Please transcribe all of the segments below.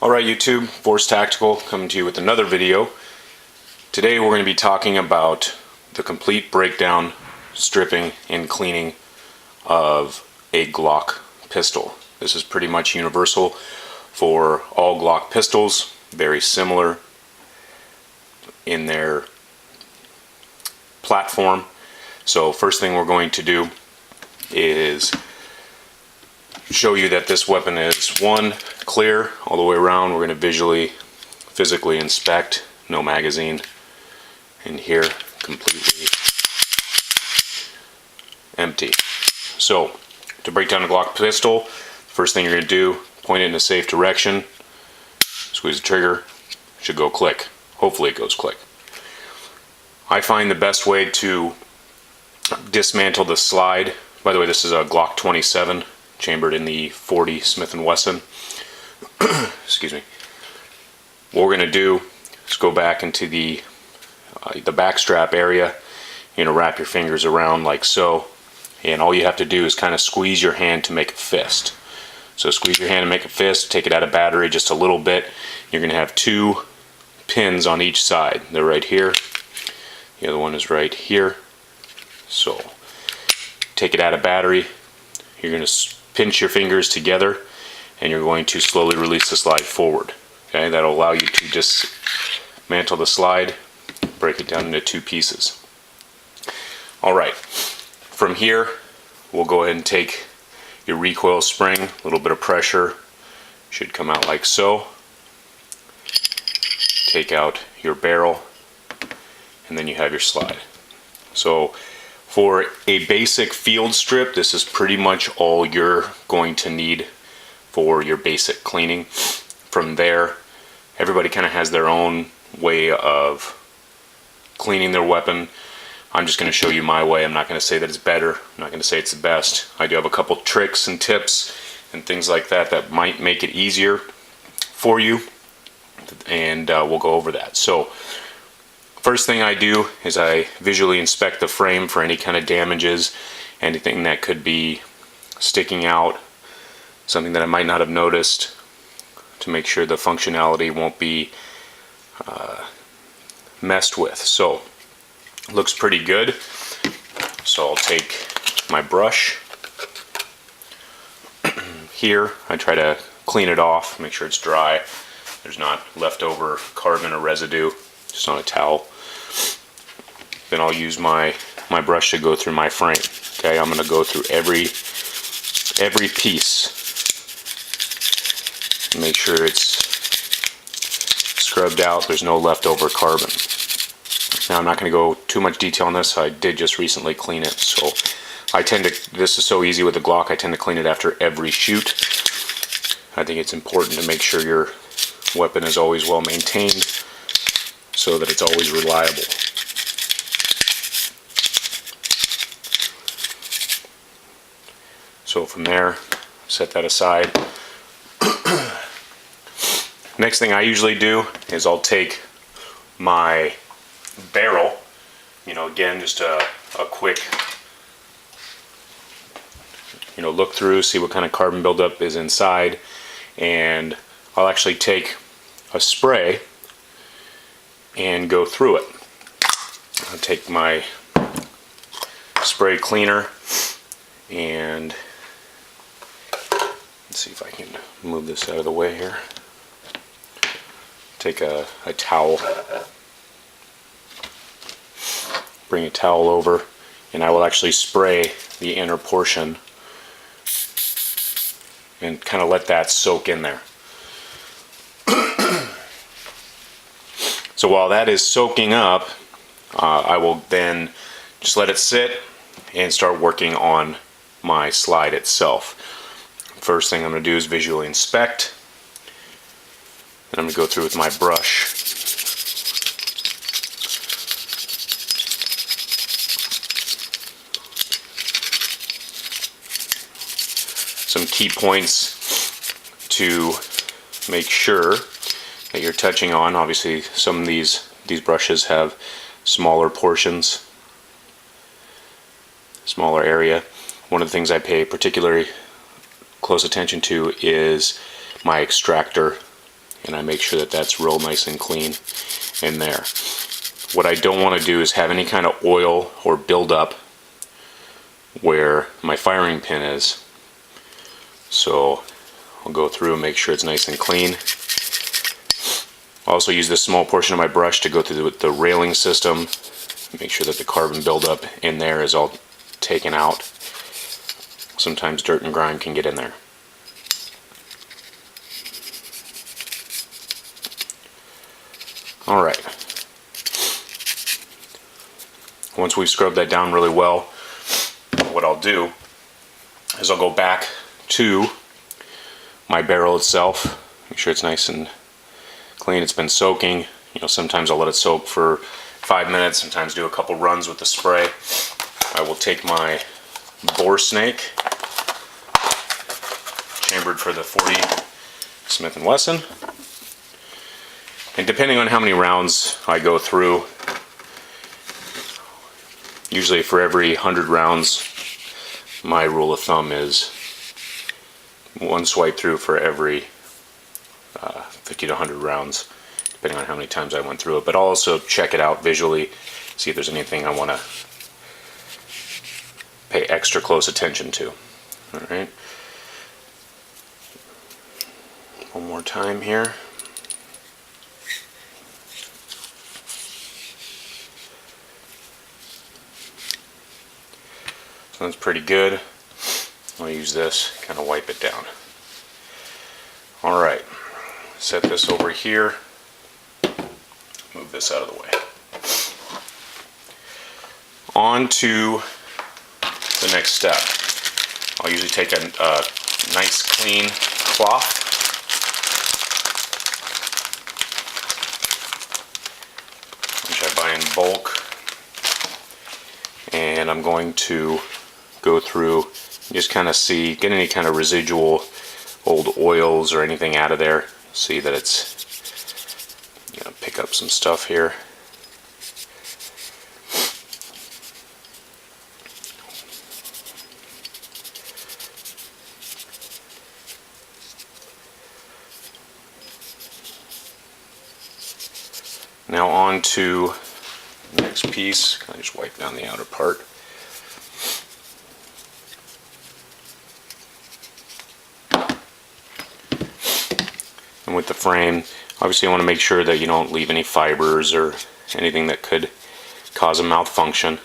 Alright YouTube, Force Tactical coming to you with another video. Today we're going to be talking about the complete breakdown, stripping, and cleaning of a Glock pistol. This is pretty much universal for all Glock pistols, very similar in their platform. So first thing we're going to do is show you that this weapon is one, clear all the way around. We're going to visually, physically inspect, no magazine in here, completely empty. So to break down a Glock pistol, first thing you're going to do, point it in a safe direction, squeeze the trigger, should go click. Hopefully it goes click. I find the best way to dismantle the slide, by the way this is a Glock 27 chambered in the 40 Smith & Wesson. Excuse me. What we're going to do is go back into the back strap area. You're going to wrap your fingers around like so, and all you have to do is kind of squeeze your hand to make a fist. So squeeze your hand and make a fist, take it out of battery just a little bit. You're going to have two pins on each side. They're right here. The other one is right here. So take it out of battery. You're going to pinch your fingers together and you're going to slowly release the slide forward. Okay, that'll allow you to dismantle the slide, break it down into two pieces. Alright, from here we'll go ahead and take your recoil spring, a little bit of pressure, should come out like so. Take out your barrel and then you have your slide. So for a basic field strip, this is pretty much all you're going to need for your basic cleaning. From there, everybody kind of has their own way of cleaning their weapon. I'm just going to show you my way. I'm not going to say that it's better. I'm not going to say it's the best. I do have a couple tricks and tips and things like that that might make it easier for you, and we'll go over that. So first thing I do is I visually inspect the frame for any kind of damages, anything that could be sticking out, something that I might not have noticed, to make sure the functionality won't be messed with. So looks pretty good. So I'll take my brush. Here I try to clean it off, make sure it's dry. There's not leftover carbon or residue, just on a towel. Then I'll use my brush to go through my frame. Okay, I'm going to go through every piece. Make sure it's scrubbed out, there's no leftover carbon. Now I'm not going to go too much detail on this, I did just recently clean it, so I tend to, this is so easy with the Glock, I tend to clean it after every shoot. I think it's important to make sure your weapon is always well maintained so that it's always reliable. So from there, set that aside. Next thing I usually do is I'll take my barrel, again, just a quick, look through, see what kind of carbon buildup is inside, and I'll actually take a spray and go through it. I'll take my spray cleaner and let's see if I can move this out of the way here. Take a towel, bring a towel over, and I will actually spray the inner portion and kind of let that soak in there. So while that is soaking up, I will then just let it sit and start working on my slide itself. First thing I'm going to do is visually inspect. And I'm going to go through with my brush. Some key points to make sure that you're touching on. Obviously some of these brushes have smaller portions, smaller area. One of the things I pay particularly close attention to is my extractor and I make sure that that's real nice and clean in there. What I don't want to do is have any kind of oil or buildup where my firing pin is. So I'll go through and make sure it's nice and clean. I also use this small portion of my brush to go through the railing system, make sure that the carbon buildup in there is all taken out. Sometimes dirt and grime can get in there. Alright. Once we've scrubbed that down really well, what I'll do is I'll go back to my barrel itself, make sure it's nice and clean. It's been soaking. You know, sometimes I'll let it soak for 5 minutes, sometimes do a couple runs with the spray. I will take my bore snake, chambered for the 40 Smith & Wesson, and depending on how many rounds I go through, usually for every 100 rounds, my rule of thumb is one swipe through for every 50 to 100 rounds, depending on how many times I went through it. But I'll also check it out visually, see if there's anything I want to pay extra close attention to. All right. One more time here. So that's pretty good. I'll use this, kind of wipe it down. All right. Set this over here. Move this out of the way. On to the next step. I'll usually take a nice clean cloth. Which I buy in bulk. And I'm going to go through and just kind of see, get any kind of residual old oils or anything out of there. See that it's, you know, pick up some stuff here. Now on to the next piece. I just wipe down the outer part. And with the frame, obviously you want to make sure that you don't leave any fibers or anything that could cause a malfunction.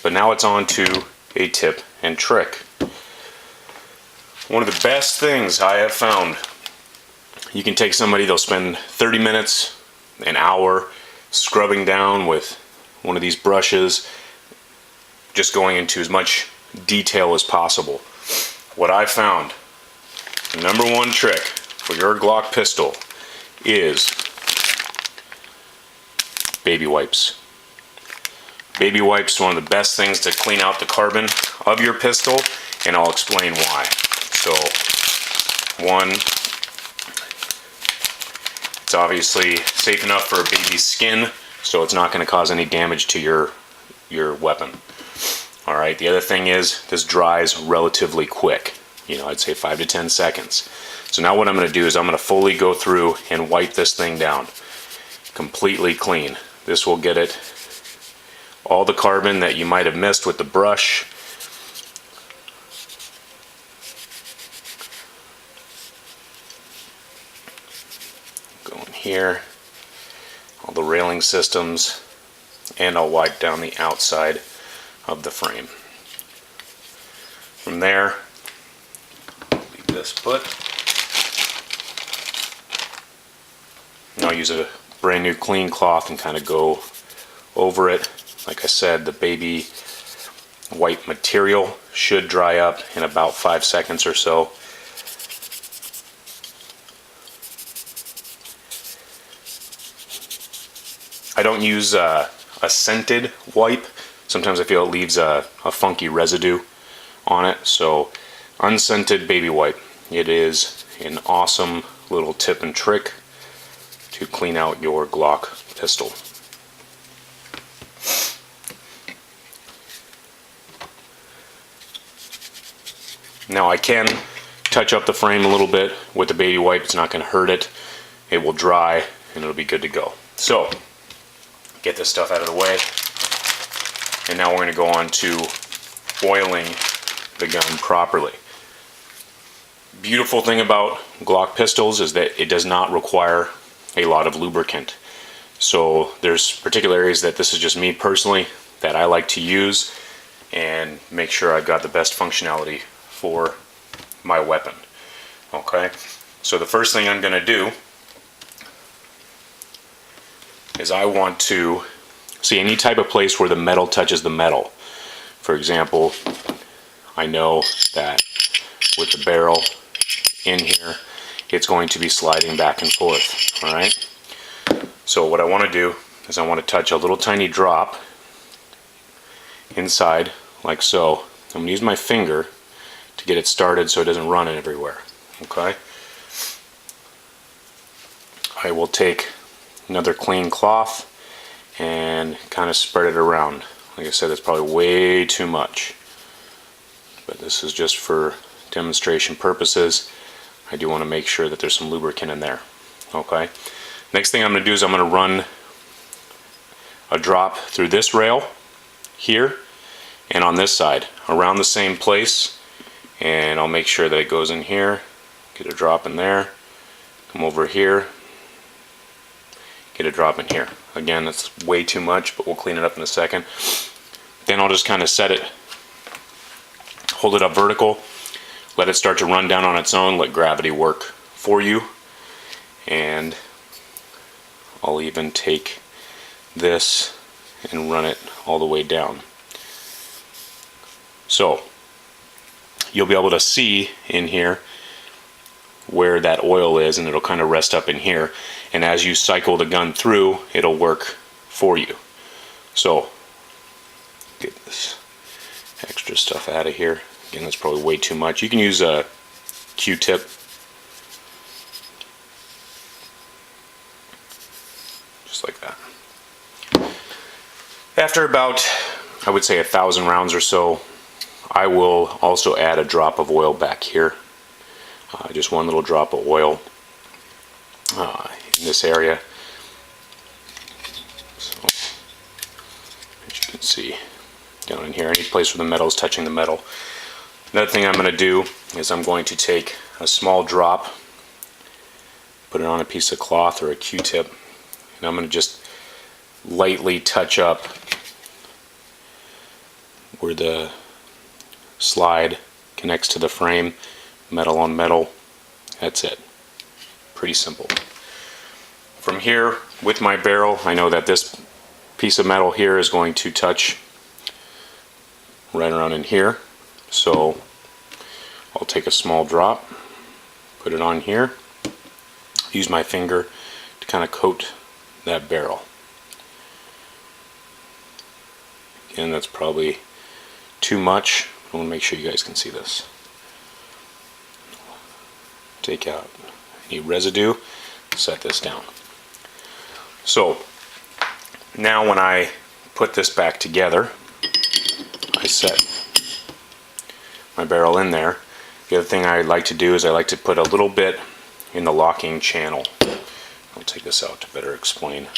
But now it's on to a tip and trick. One of the best things I have found, you can take somebody, they'll spend 30 minutes, an hour, scrubbing down with one of these brushes, just going into as much detail as possible. What I found, the number one trick for your Glock pistol is baby wipes. Baby wipes are one of the best things to clean out the carbon of your pistol, and I'll explain why. So, one, it's obviously safe enough for a baby's skin, so it's not going to cause any damage to your weapon. Alright, the other thing is, this dries relatively quick. You know, I'd say 5 to 10 seconds. So now what I'm going to do is I'm going to fully go through and wipe this thing down. Completely clean. This will get it all the carbon that you might have missed with the brush. Go in here, all the railing systems, and I'll wipe down the outside of the frame. From there, leave this put. And I'll use a brand new clean cloth and kind of go over it. Like I said, the baby white material should dry up in about 5 seconds or so. I don't use a scented wipe. Sometimes I feel it leaves a funky residue on it. So unscented baby wipe. It is an awesome little tip and trick to clean out your Glock pistol. Now I can touch up the frame a little bit with the baby wipe. It's not going to hurt it. It will dry and it'll be good to go. So get this stuff out of the way, and now we're going to go on to oiling the gun properly. Beautiful thing about Glock pistols is that it does not require a lot of lubricant. So there's particular areas that this is just me personally that I like to use and make sure I've got the best functionality for my weapon. Okay, so the first thing I'm going to do is I want to see any type of place where the metal touches the metal. For example, I know that with the barrel in here, it's going to be sliding back and forth. All right. So what I want to do is I want to touch a little tiny drop inside, like so. I'm going to use my finger to get it started so it doesn't run everywhere. Okay. I will take another clean cloth and kind of spread it around. Like I said, it's probably way too much, but this is just for demonstration purposes. I do want to make sure that there's some lubricant in there. Okay. Next thing I'm going to do is I'm going to run a drop through this rail here and on this side around the same place, and I'll make sure that it goes in here, get a drop in there, come over here, get a drop in here. Again, that's way too much, but we'll clean it up in a second. Then I'll just kind of set it, hold it up vertical, let it start to run down on its own, let gravity work for you, and I'll even take this and run it all the way down. So you'll be able to see in here where that oil is, and it'll kind of rest up in here, and as you cycle the gun through, it'll work for you. So get this extra stuff out of here. Again, that's probably way too much. You can use a Q-tip. Just like that. After about, I would say, 1,000 rounds or so, I will also add a drop of oil back here. Just one little drop of oil in this area. So, as you can see, down in here, any place where the metal is touching the metal. Another thing I'm going to do is I'm going to take a small drop, put it on a piece of cloth or a Q-tip, and I'm going to just lightly touch up where the slide connects to the frame, metal on metal. That's it. Pretty simple. From here, with my barrel, I know that this piece of metal here is going to touch right around in here. So I'll take a small drop, put it on here, use my finger to kind of coat that barrel. Again, that's probably too much. I want to make sure you guys can see this. Take out any residue, set this down. So now when I put this back together, I set my barrel in there. The other thing I like to do is I like to put a little bit in the locking channel. I'll take this out to better explain.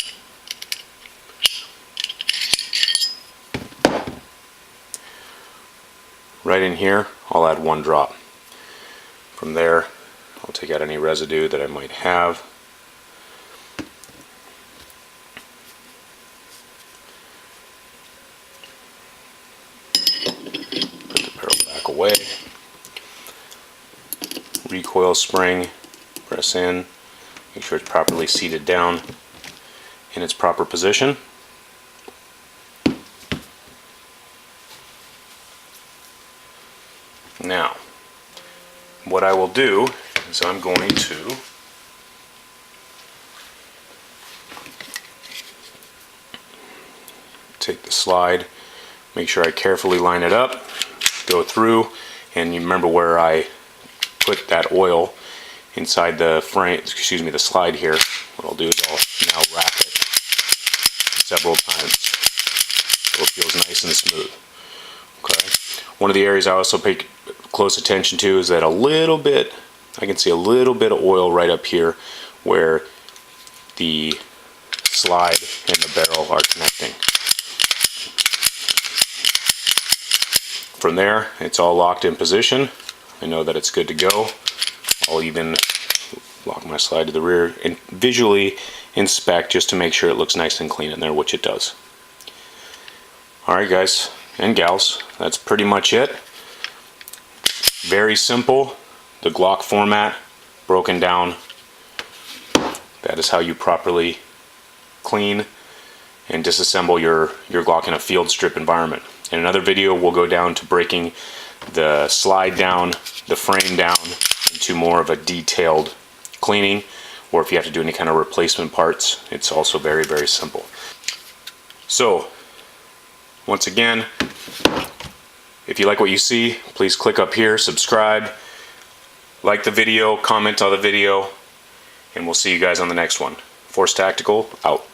Right in here, I'll add one drop. From there, I'll take out any residue that I might have. Put the barrel back away. Recoil spring, press in, make sure it's properly seated down in its proper position. Now, what I will do is I'm going to take the slide, make sure I carefully line it up, go through, and you remember where I put that oil inside the frame, excuse me, the slide here. What I'll do is I'll now wrap it several times so it feels nice and smooth. Okay. One of the areas I also pay close attention to is that a little bit, I can see a little bit of oil right up here where the slide and the barrel are connecting. From there, it's all locked in position. I know that it's good to go. I'll even lock my slide to the rear and visually inspect just to make sure it looks nice and clean in there, which it does. Alright guys and gals, that's pretty much it. Very simple. The Glock format broken down. That is how you properly clean and disassemble your Glock in a field strip environment. In another video, we'll go down to breaking the slide down, the frame down, into more of a detailed cleaning, or if you have to do any kind of replacement parts, it's also very, very simple. So, once again, if you like what you see, please click up here, subscribe, like the video, comment on the video, and we'll see you guys on the next one. Force Tactical, out.